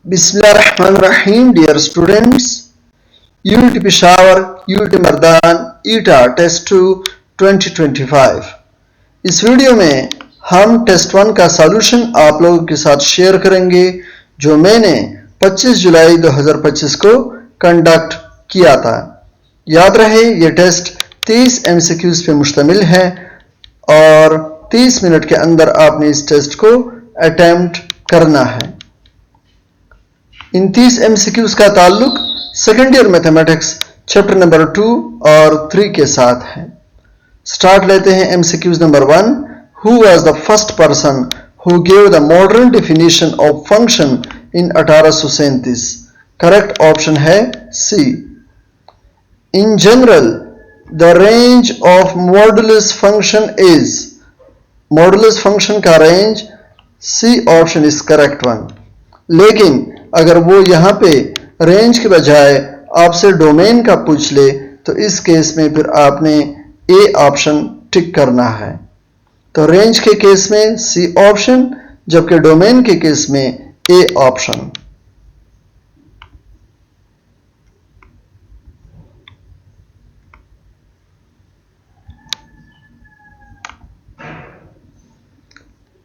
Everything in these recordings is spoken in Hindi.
Bismillahirrahmanirrahim, dear students. UT Peshawar, UT Mardan, ETA Test 2 2025। इस वीडियो में हम टेस्ट 1 का सॉल्यूशन आप लोगों के साथ शेयर करेंगे जो मैंने 25 जुलाई 2025 को कंडक्ट किया था। याद रहे ये टेस्ट 30 MCQs पे मुश्तमिल है और 30 मिनट के अंदर आपने इस टेस्ट को अटेम्प्ट करना है। इन 30 MCQs का ताल्लुक second year mathematics chapter number 2 और 3 के साथ है। स्टार्ट लेते हैं MCQs number 1। Who was the first person who gave the modern definition of function in 1837? Correct option है C. In general, the range of modulus function is, modulus function का range C option is correct one. लेकिन अगर वो यहाँ पे रेंज के बजाय आपसे डोमेन का पूछ ले तो इस केस में फिर आपने ए ऑप्शन टिक करना है। तो रेंज के केस में सी ऑप्शन, जबकि डोमेन के केस में ए ऑप्शन।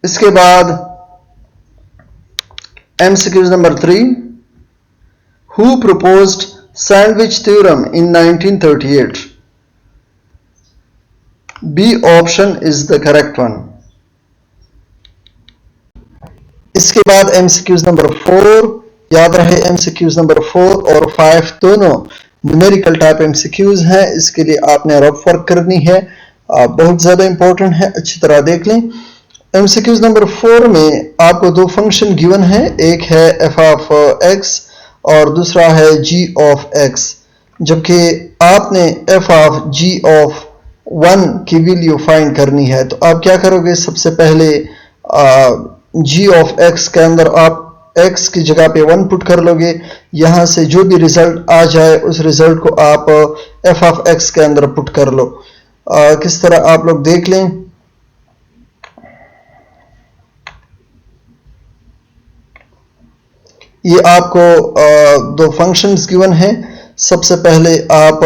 इसके बाद MCQ number 3। Who proposed sandwich theorem in 1938? B option is the correct one. इसके बाद MCQs नंबर 4। याद रहे MCQs नंबर 4 और 5 दोनों न्यूमेरिकल टाइप MCQs हैं। इसके लिए आपने रफ वर्क करनी है, बहुत ज़्यादा इंपॉर्टेंट है, अच्छी तरह देख लें। MCQs नंबर 4 में आपको दो फंक्शन गिवन है, एक है f ऑफ x और दूसरा है g ऑफ x, जबकि आपने f ऑफ g ऑफ 1 की वैल्यू फाइंड करनी है। तो आप क्या करोगे, सबसे पहले g ऑफ x के अंदर आप x की जगह पे 1 पुट कर लोगे। यहाँ से जो भी रिजल्ट आ जाए उस रिजल्ट को आप f ऑफ x के अंदर पुट कर लो। किस तरह आप लोग देख लें। ये आपको दो फंक्शंस गिवन हैं। सबसे पहले आप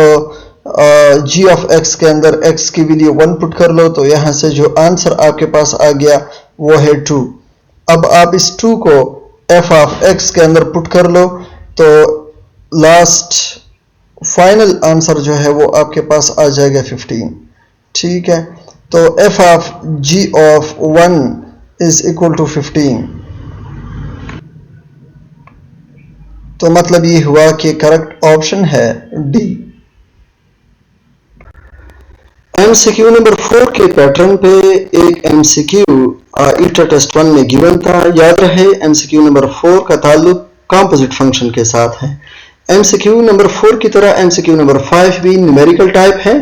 g ऑफ x के अंदर x की वैल्यू 1 पुट कर लो, तो यहाँ से जो आंसर आपके पास आ गया वो है 2। अब आप इस 2 को f ऑफ x के अंदर पुट कर लो, तो लास्ट फाइनल आंसर जो है वो आपके पास आ जाएगा 15। ठीक है, तो f of g of 1 is equal to 15। तो मतलब ये हुआ कि करेक्ट ऑप्शन है डी। MCQ नंबर 4 के पैटर्न पे एक MCQ ईटा टेस्ट 1 में गिवन था। याद रहे MCQ नंबर 4 का ताल्लुक कंपोजिट फंक्शन के साथ है। MCQ नंबर 4 की तरह MCQ नंबर 5 भी न्यूमेरिकल टाइप है।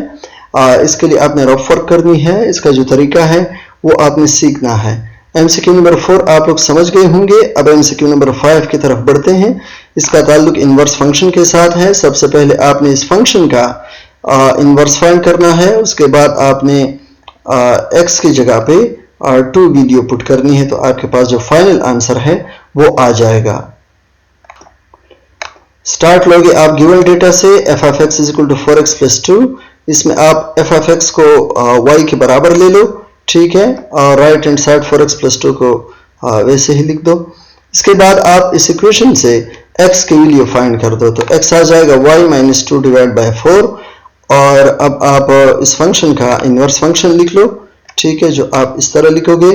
इसके लिए आपने रफ वर्क करनी है, इसका जो तरीका है वो आपने सीखना है। MCQ नंबर 4 आप लोग समझ गए होंगे। अब MCQ नंबर 5 की तरफ बढ़ते हैं। इसका ताल्लुक इनवर्स फंक्शन के साथ है। सबसे पहले आपने इस फंक्शन का इनवर्स फाइंड करना है, उसके बाद आपने x की जगह पे 2 वैल्यू पुट करनी है, तो आपके पास जो फाइनल आंसर है वो आ जाएगा। स्टार्ट लोगे आप गिवन डेटा से f of x is equal to 4x plus 2। इसमें आप f ऑफ x को y के बराबर ले लो, ठीक है, और right hand side 4x plus 2 को वैसे ही लिख दो। इसके बाद आप इस इक्वेशन से x की वैल्यू फाइंड कर दो, तो x आ जाएगा y माइनस 2 डिवाइड बाय 4। और अब आप इस फंक्शन का इनवर्स फंक्शन लिख लो, ठीक है, जो आप इस तरह लिखोगे।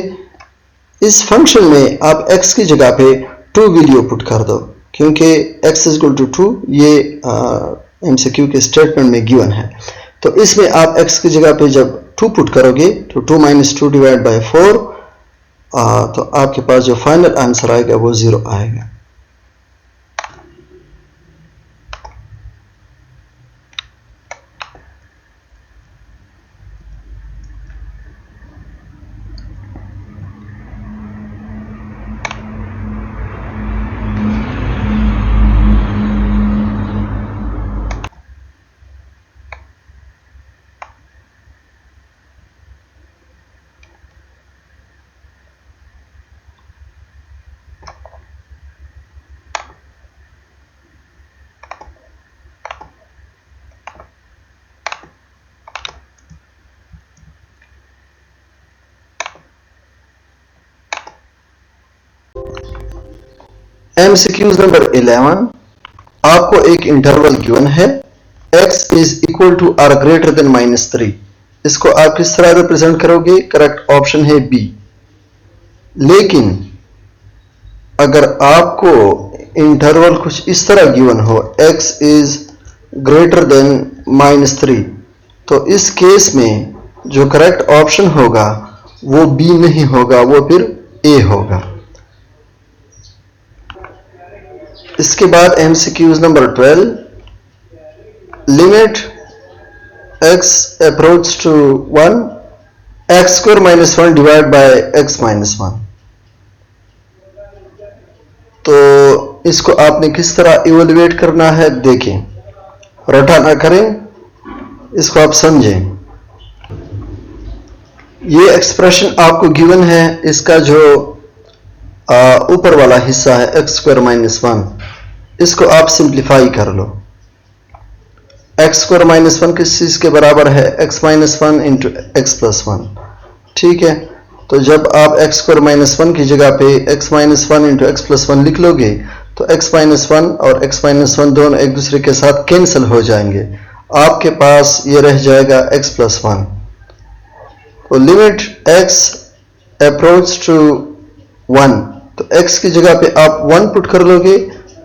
इस फंक्शन में आप x की जगह पे 2 वैल्यू पुट कर दो, क्योंकि x इज इक्वल टू 2 ये MCQ के स्टेटमेंट में गिवन है। तो इसमें आप x की जगह पे जब 2 पुट करोगे तो 2 माइनस 2 डिवाइड बाय 4, तो आपके पास जो फाइनल आंसर आएगा वो 0 आएगा। MCQs नंबर 11, आपको एक इंटरवल गिवन है x is equal to or greater than -3। इसको आप किस तरह रिप्रेजेंट करोगे? करेक्ट ऑप्शन है बी। लेकिन अगर आपको इंटरवल कुछ इस तरह गिवन हो x इज ग्रेटर देन -3, तो इस केस में जो करेक्ट ऑप्शन होगा वो बी नहीं होगा, वो फिर ए होगा। इसके बाद MCQs number 12, limit x approach to 1 x square minus 1 divide by x minus 1। तो इसको आपने किस तरह इवेल्युएट करना है देखें, रटा ना करें, इसको आप समझें। ये एक्सप्रेशन आपको गिवन है, इसका जो ऊपर वाला हिस्सा है x स्क्वायर माइनस 1, इसको आप सिंप्लीफाई कर लो। x स्क्वायर माइनस 1 किस चीज के बराबर है? x minus 1 into x plus 1। ठीक है, तो जब आप x स्क्वायर माइनस 1 की जगह पे x minus 1 into x plus 1 लिख लोगे तो x माइनस 1 और x माइनस 1 दोनों एक दूसरे के साथ कैंसिल हो जाएंगे, आपके पास ये रह जाएगा x प्लस 1। तो लिमिट x अप्रोच टू 1, तो x की जगह पे आप 1 पुट कर लोगे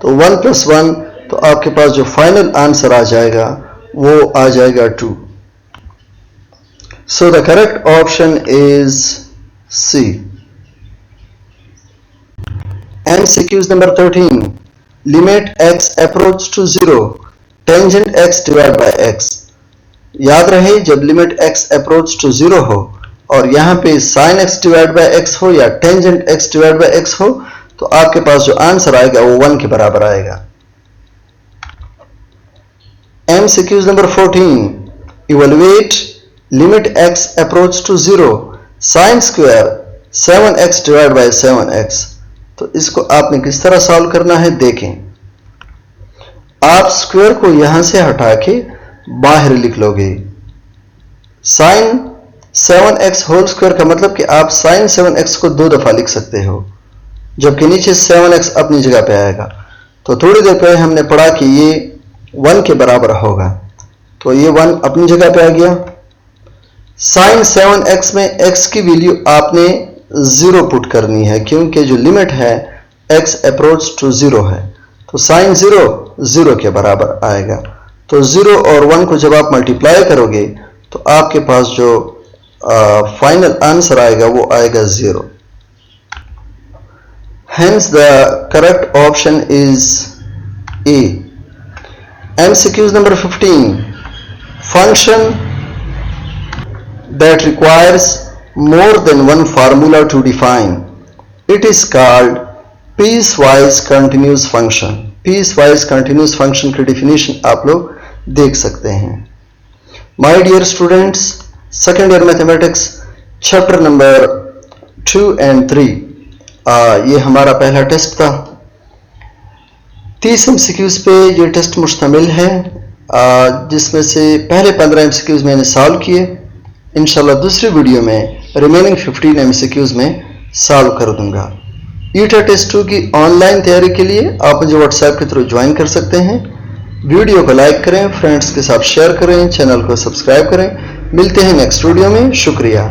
तो 1 प्लस 1, तो आपके पास जो फाइनल आंसर आ जाएगा वो आ जाएगा 2। So the correct option is C। MCQs number 13, limit x approach to 0 tangent x divide by x। याद रहे, जब लिमिट x अप्रोच टू 0 हो और यहां पे sin x divide by x हो या tangent x divide by x हो, तो आपके पास जो आंसर आएगा वो 1 के बराबर आएगा। MCQs number 14, evaluate limit x approach to 0 sin square 7x divide by 7x। तो इसको आपने किस तरह सॉल्व करना है देखें। आप स्क्वायर को यहां से हटा के बाहर लिख लोगे। sin 7x होल स्क्वायर का मतलब कि आप sin 7x को 2 दफा लिख सकते हो, जबकि नीचे 7x अपनी जगह पे आएगा। तो थोड़ी देर पहले हमने पढ़ा कि ये 1 के बराबर होगा, तो ये 1 अपनी जगह पे आ गया। sin 7x में x की वैल्यू आपने 0 पुट करनी है, क्योंकि जो लिमिट है x अप्रोच टू 0 है, तो sin 0 0 के बराबर आएगा। तो 0 और 1 को जब आप मल्टीप्लाई करोगे तो आपके पास जो फाइनल आंसर आएगा वो आएगा 0। Hence the correct option is A। MCQs number 15, function that requires more than one formula to define, it is called piecewise continuous function। piecewise continuous function की definition आप लोग देख सकते हैं। My dear students, second year mathematics chapter number 2 and 3, ये हमारा पहला टेस्ट था। 30 MCQs पे ये टेस्ट मुश्तमिल है, जिसमें से पहले 15 MCQs मैंने सॉल्व किए। इंशाल्लाह दूसरी वीडियो में रिमेनिंग 15 MCQs में सॉल्व कर दूंगा। ईटा टेस्ट 2 की ऑनलाइन तैयारी के लिए आप मुझे व्हाट्सएप के थ्रू ज्वाइन कर सकते हैं। वीडियो को लाइक करें, फ्रेंड्स के साथ शेयर करें, चैनल को सब्सक्राइब करें। मिलते हैं नेक्स्ट वीडियो में। शुक्रिया।